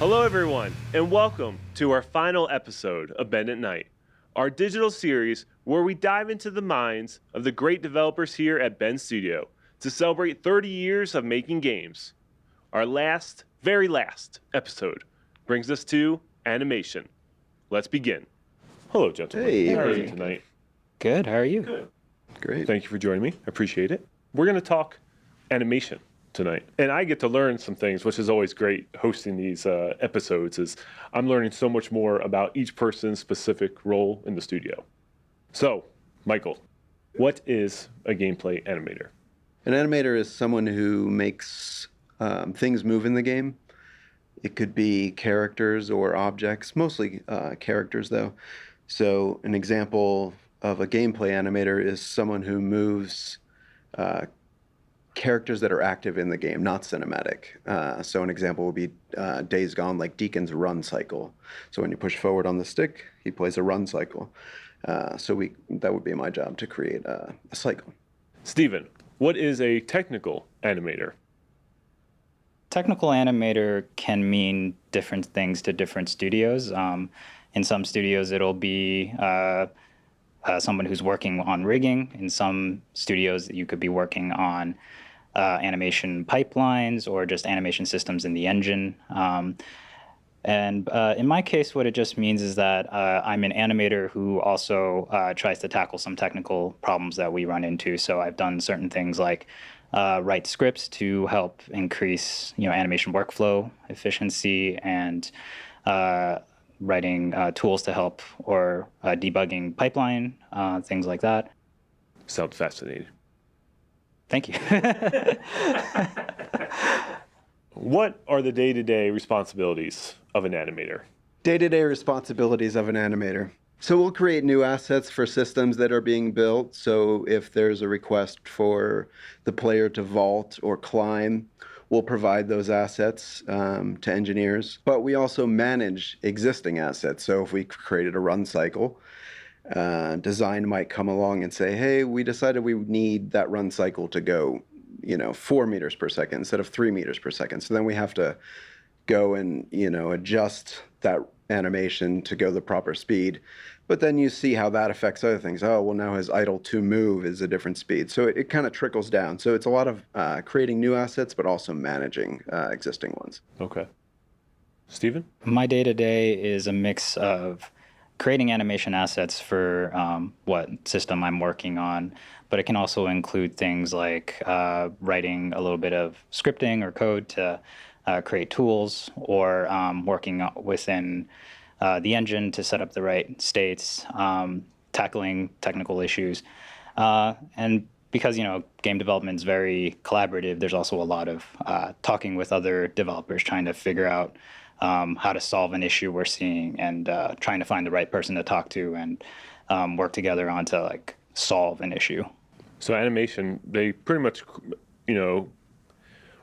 Hello everyone, and welcome to our final episode of Bend at Night, our digital series where we dive into the minds of the great developers here at Bend Studio to celebrate 30 years of making games. Our very last episode brings us to animation. Let's begin. Hello, gentlemen. Hey. How are you tonight? Good, how are you? Good. Great. Thank you for joining me. I appreciate it. We're going to talk animation tonight. And I get to learn some things, which is always great hosting these episodes, is I'm learning so much more about each person's specific role in the studio. So, Michael, what is a gameplay animator? An animator is someone who makes things move in the game. It could be characters or objects, mostly characters though. So an example of a gameplay animator is someone who moves characters that are active in the game, not cinematic. So an example would be Days Gone, like Deacon's run cycle. So when you push forward on the stick, he plays a run cycle. That would be my job, to create a cycle. Steven, what is a technical animator? Technical animator can mean different things to different studios. In some studios, it'll be someone who's working on rigging. In some studios, you could be working on animation pipelines or just animation systems in the engine. And in my case, what it just means is that I'm an animator who also tries to tackle some technical problems that we run into. So I've done certain things like write scripts to help increase, animation workflow efficiency, and writing tools to help, or debugging pipeline, things like that. Sounds fascinating. Thank you. What are the day-to-day responsibilities of an animator? Day-to-day responsibilities of an animator. So we'll create new assets for systems that are being built. So if there's a request for the player to vault or climb, we'll provide those assets to engineers. But we also manage existing assets. So if we created a run cycle, design might come along and say, hey, we decided we need that run cycle to go 4 meters per second instead of 3 meters per second. So then we have to go and adjust that animation to go the proper speed. But then you see how that affects other things. Oh, well, now his idle to move is a different speed. So it kind of trickles down. So it's a lot of creating new assets, but also managing existing ones. Okay. Steven? My day-to-day is a mix of creating animation assets for what system I'm working on, but it can also include things like writing a little bit of scripting or code to create tools, or working within the engine to set up the right states, tackling technical issues. And because, game development is very collaborative, there's also a lot of talking with other developers, trying to figure out how to solve an issue we're seeing, and trying to find the right person to talk to and work together on to solve an issue. So animation, they pretty much,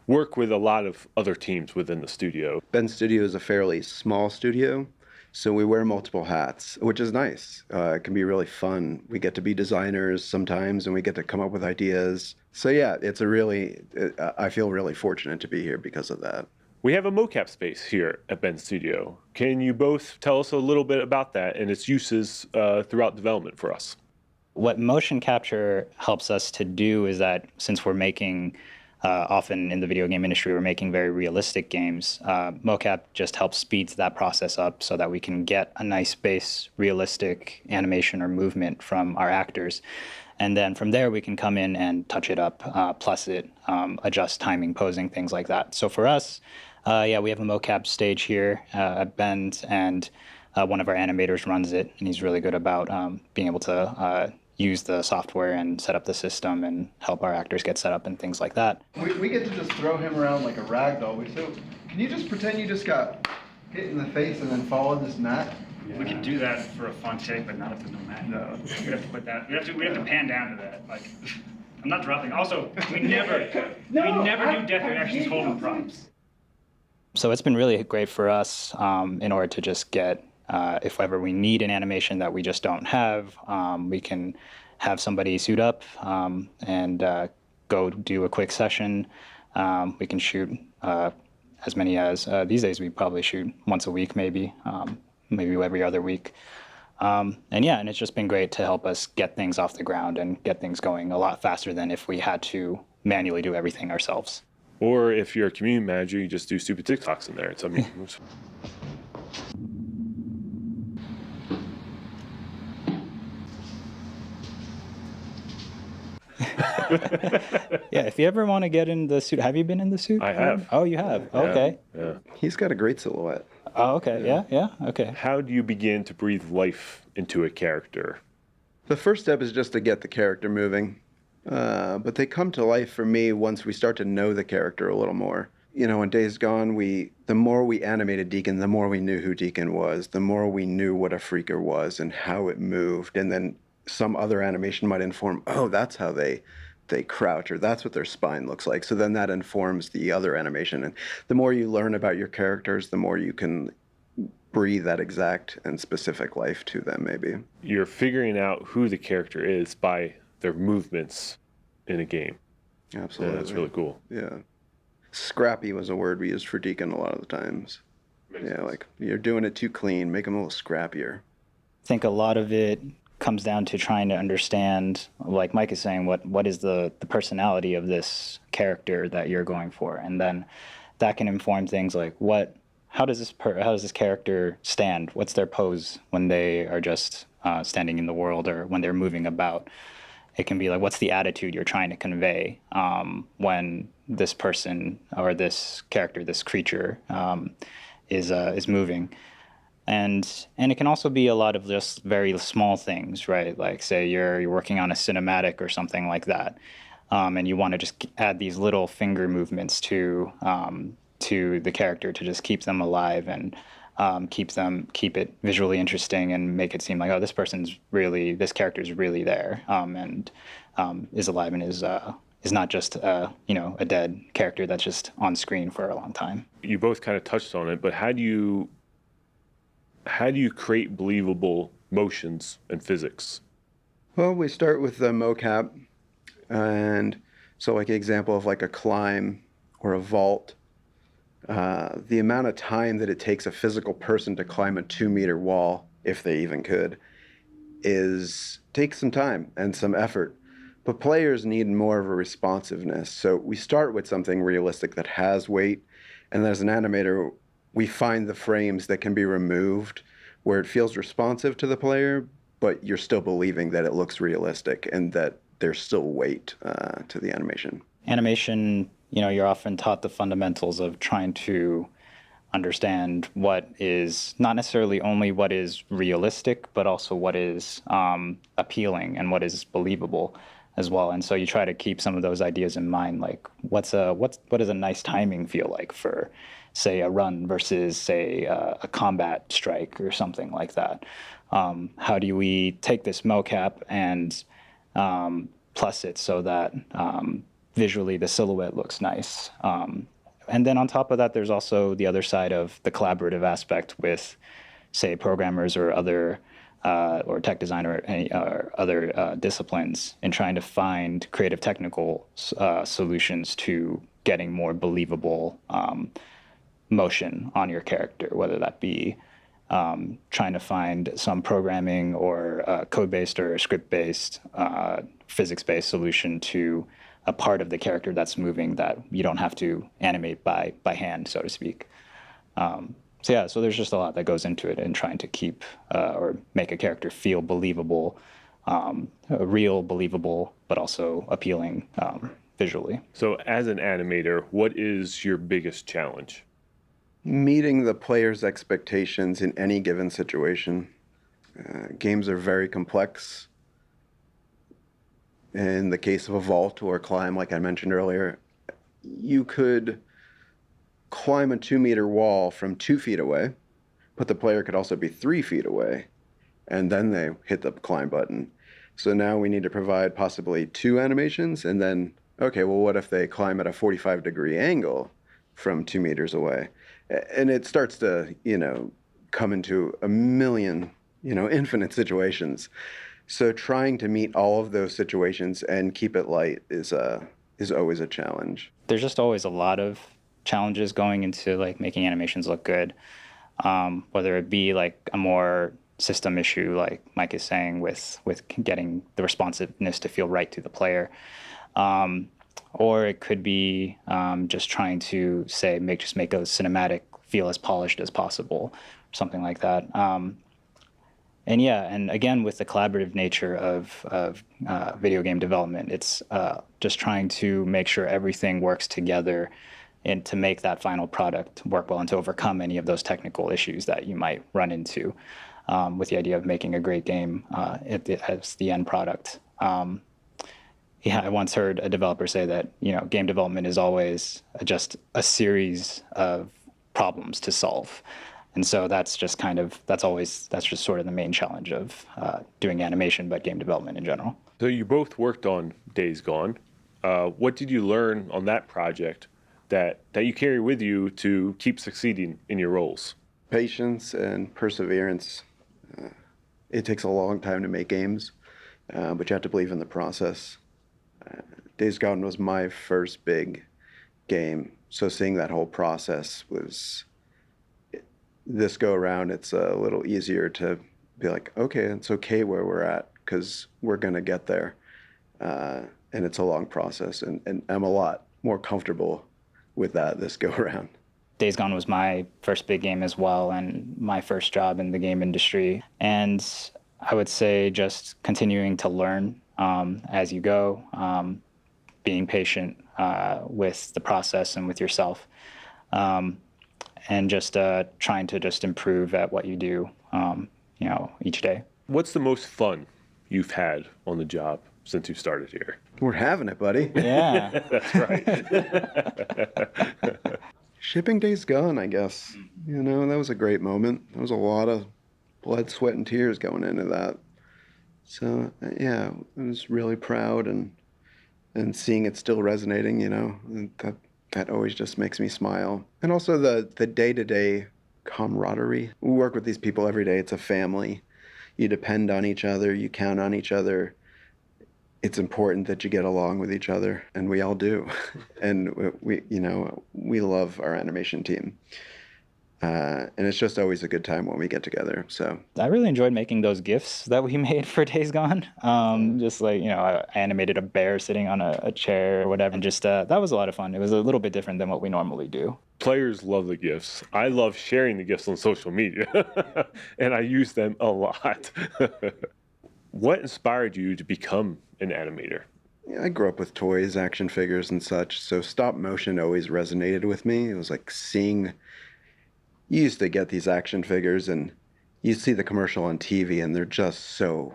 work with a lot of other teams within the studio. Bend Studio is a fairly small studio, so we wear multiple hats, which is nice. It can be really fun. We get to be designers sometimes, and we get to come up with ideas. So yeah, I feel really fortunate to be here because of that. We have a mocap space here at Bend Studio. Can you both tell us a little bit about that and its uses throughout development for us? What motion capture helps us to do is that, since we're making, often in the video game industry, we're making very realistic games, mocap just helps speeds that process up so that we can get a nice base realistic animation or movement from our actors. And then from there, we can come in and touch it up, plus it, adjust timing, posing, things like that. So for us, we have a mocap stage here at Bend, and one of our animators runs it, and he's really good about being able to use the software and set up the system and help our actors get set up and things like that. We get to just throw him around like a rag doll. So can you just pretend you just got hit in the face and then fall in this mat? Yeah. We could do that for a fun take, but not if there's no mat. No. We'd have to put that. We have to pan down to that. I'm not dropping. Also, we never do death reactions holding props. So it's been really great for us in order to just get, if ever we need an animation that we just don't have, we can have somebody suit up and go do a quick session. We can shoot as many as these days. We probably shoot once a week, maybe every other week. And it's just been great to help us get things off the ground and get things going a lot faster than if we had to manually do everything ourselves. Or if you're a community manager, you just do stupid TikToks in there. Yeah, if you ever want to get in the suit, have you been in the suit? I have. Oh, you have? Yeah, Okay. Yeah. He's got a great silhouette. Oh, okay. Yeah. Okay. How do you begin to breathe life into a character? The first step is just to get the character moving. But they come to life for me once we start to know the character a little more. In Days Gone, the more we animated Deacon, the more we knew who Deacon was, the more we knew what a freaker was and how it moved. And then some other animation might inform, oh, that's how they crouch, or that's what their spine looks like. So then that informs the other animation. And the more you learn about your characters, the more you can breathe that exact and specific life to them, maybe. You're figuring out who the character is by their movements in a game. Absolutely. Yeah, that's really cool. Yeah. Scrappy was a word we used for Deacon a lot of the times. Makes sense. Like, you're doing it too clean, make him a little scrappier. I think a lot of it comes down to trying to understand, like Mike is saying, what is the personality of this character that you're going for, and then that can inform things like how does this character stand? What's their pose when they are just standing in the world or when they're moving about? It can be like, what's the attitude you're trying to convey when this person or this character, this creature, is moving. And it can also be a lot of just very small things, right? Like, say you're working on a cinematic or something like that, and you want to just add these little finger movements to the character to just keep them alive and keep it visually interesting and make it seem like, oh, this character is really there, and is alive and is not just a dead character that's just on screen for a long time. You both kind of touched on it, but how do you create believable motions and physics? Well, we start with the mocap, and so like an example of like a climb or a vault, the amount of time that it takes a physical person to climb a 2-meter wall, if they even could, takes some time and some effort. But players need more of a responsiveness. So we start with something realistic that has weight, and as an animator, we find the frames that can be removed where it feels responsive to the player, but you're still believing that it looks realistic and that there's still weight to the animation. Animation, you're often taught the fundamentals of trying to understand what is not necessarily only what is realistic, but also what is appealing and what is believable as well. And so you try to keep some of those ideas in mind, like what does a nice timing feel like for, say, a run versus, say, a combat strike or something like that. How do we take this mocap and plus it so that visually the silhouette looks nice? And then on top of that, there's also the other side of the collaborative aspect with, say, programmers or other or tech designer or other disciplines in trying to find creative technical solutions to getting more believable motion on your character, whether that be trying to find some programming or code-based or script-based, physics-based solution to a part of the character that's moving that you don't have to animate by hand, so to speak. So there's just a lot that goes into it in trying to keep or make a character feel believable, real, believable, but also appealing visually. So as an animator, what is your biggest challenge? Meeting the player's expectations in any given situation. Games are very complex. In the case of a vault or a climb, like I mentioned earlier, you could climb a 2-meter wall from 2 feet away, but the player could also be 3 feet away, and then they hit the climb button. So now we need to provide possibly 2 animations, and then, okay, well, what if they climb at a 45-degree angle from 2 meters away? And it starts to, come into a million, infinite situations. So trying to meet all of those situations and keep it light is always a challenge. There's just always a lot of challenges going into like making animations look good, whether it be like a more system issue, like Mike is saying, with getting the responsiveness to feel right to the player, or it could be just trying to say make a cinematic feel as polished as possible, something like that. And yeah, and again, with the collaborative nature of video game development, it's just trying to make sure everything works together and to make that final product work well and to overcome any of those technical issues that you might run into with the idea of making a great game as the end product. Yeah, I once heard a developer say that, game development is always just a series of problems to solve. And so that's just sort of the main challenge of doing animation, but game development in general. So you both worked on Days Gone. What did you learn on that project that you carry with you to keep succeeding in your roles? Patience and perseverance. It takes a long time to make games, but you have to believe in the process. Days Gone was my first big game, so seeing that whole process was... This go around, it's a little easier to be like, okay, it's okay where we're at because we're going to get there. And it's a long process, and I'm a lot more comfortable with that this go around. Days Gone was my first big game as well, and my first job in the game industry. And I would say just continuing to learn as you go, being patient with the process and with yourself. And just trying to just improve at what you do, each day. What's the most fun you've had on the job since you started here? We're having it, buddy. Yeah. That's right. Shipping Days Gone, I guess. That was a great moment. There was a lot of blood, sweat, and tears going into that. So, yeah, I was really proud and seeing it still resonating, that always just makes me smile. And also the day-to-day camaraderie. We work with these people every day. It's a family. You depend on each other. You count on each other. It's important that you get along with each other, and we all do. And we love our animation team. And it's just always a good time when we get together. So I really enjoyed making those GIFs that we made for Days Gone. Just like, I animated a bear sitting on a chair or whatever. And just that was a lot of fun. It was a little bit different than what we normally do. Players love the GIFs. I love sharing the GIFs on social media, and I use them a lot. What inspired you to become an animator? I grew up with toys, action figures, and such. So stop motion always resonated with me. It was like seeing... You used to get these action figures and you see the commercial on TV and they're just so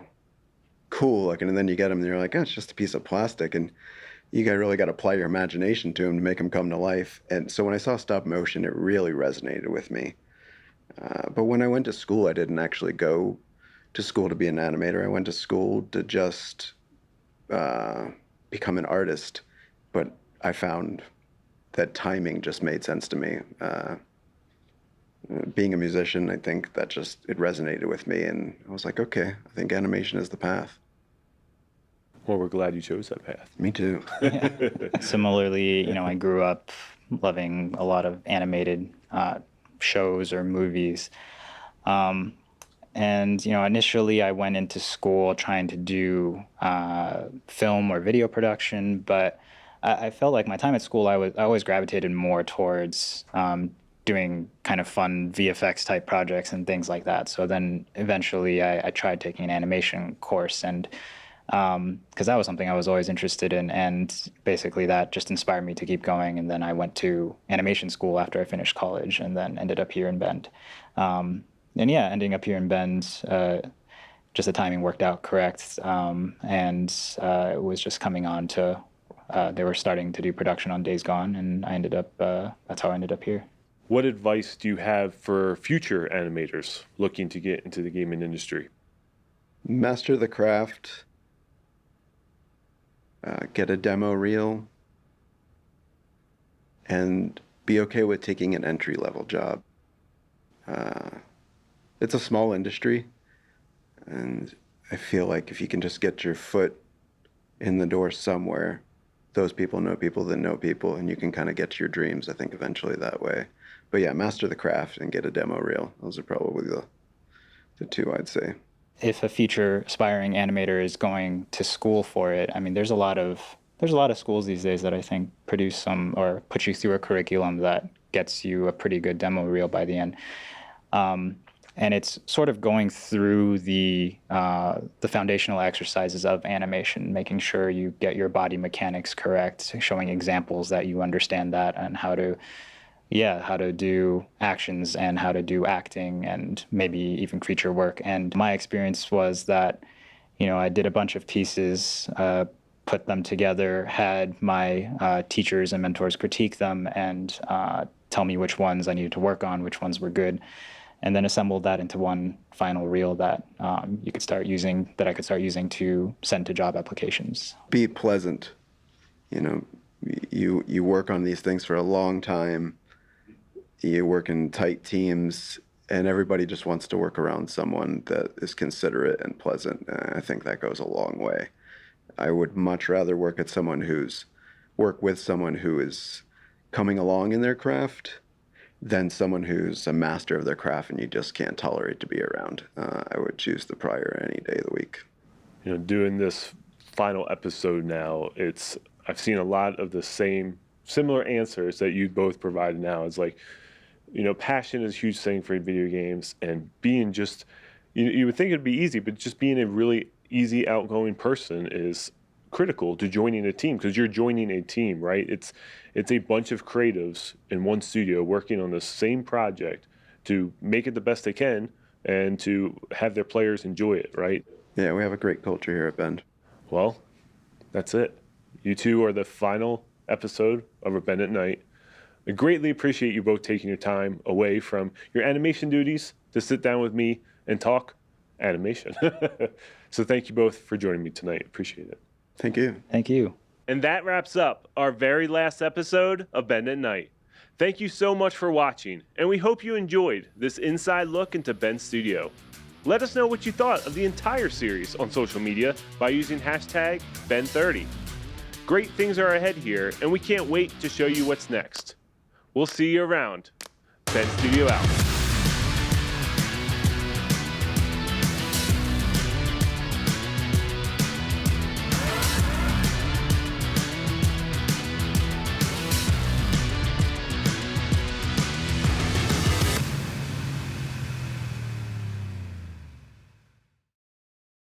cool looking. And then you get them and you're like, oh, it's just a piece of plastic. And you really got to apply your imagination to them to make them come to life. And so when I saw stop motion, it really resonated with me. But when I went to school, I didn't actually go to school to be an animator. I went to school to just become an artist. But I found that timing just made sense to me. Being a musician, I think that it resonated with me, and I was like, okay, I think animation is the path. Well, we're glad you chose that path. Me too. Yeah. Similarly, I grew up loving a lot of animated shows or movies. And, initially I went into school trying to do film or video production, but I felt like my time at school, I always gravitated more towards doing kind of fun VFX type projects and things like that. So then eventually I tried taking an animation course, and because that was something I was always interested in, and basically that just inspired me to keep going. And then I went to animation school after I finished college, and then ended up here in Bend. Ending up here in Bend, just the timing worked out correct, and it was just coming on to, they were starting to do production on Days Gone, and that's how I ended up here. What advice do you have for future animators looking to get into the gaming industry? Master the craft. Get a demo reel. And be okay with taking an entry-level job. It's a small industry. And I feel like if you can just get your foot in the door somewhere, those people know people that know people, and you can kind of get to your dreams, I think, eventually that way. But yeah, master the craft and get a demo reel. Those are probably the two I'd say. If a future aspiring animator is going to school for it, I mean, there's a lot of schools these days that I think produce some or put you through a curriculum that gets you a pretty good demo reel by the end. And it's sort of going through the foundational exercises of animation, making sure you get your body mechanics correct, showing examples that you understand that, and how to do actions and how to do acting and maybe even creature work. And my experience was that, I did a bunch of pieces, put them together, had my teachers and mentors critique them and tell me which ones I needed to work on, which ones were good, and then assembled that into one final reel that I could start using to send to job applications. Be pleasant. You work on these things for a long time. You work in tight teams, and everybody just wants to work around someone that is considerate and pleasant. I think that goes a long way. I would much rather work with someone who is coming along in their craft than someone who's a master of their craft and you just can't tolerate to be around. I would choose the prior any day of the week. Doing this final episode now, I've seen a lot of the similar answers that you both provided now. It's like, passion is a huge thing for video games, and being just, you would think it'd be easy, but just being a really easy, outgoing person is critical to joining a team, because you're joining a team, right? It's a bunch of creatives in one studio working on the same project to make it the best they can and to have their players enjoy it, right? Yeah, we have a great culture here at Bend. Well, that's it. You two are the final episode of A Bend at Night. I greatly appreciate you both taking your time away from your animation duties to sit down with me and talk animation. So thank you both for joining me tonight. Appreciate it. Thank you. Thank you. And that wraps up our very last episode of Bend at Night. Thank you so much for watching, and we hope you enjoyed this inside look into Bend's studio. Let us know what you thought of the entire series on social media by using hashtag Ben30. Great things are ahead here, and we can't wait to show you what's next. We'll see you around. Ben Studio out.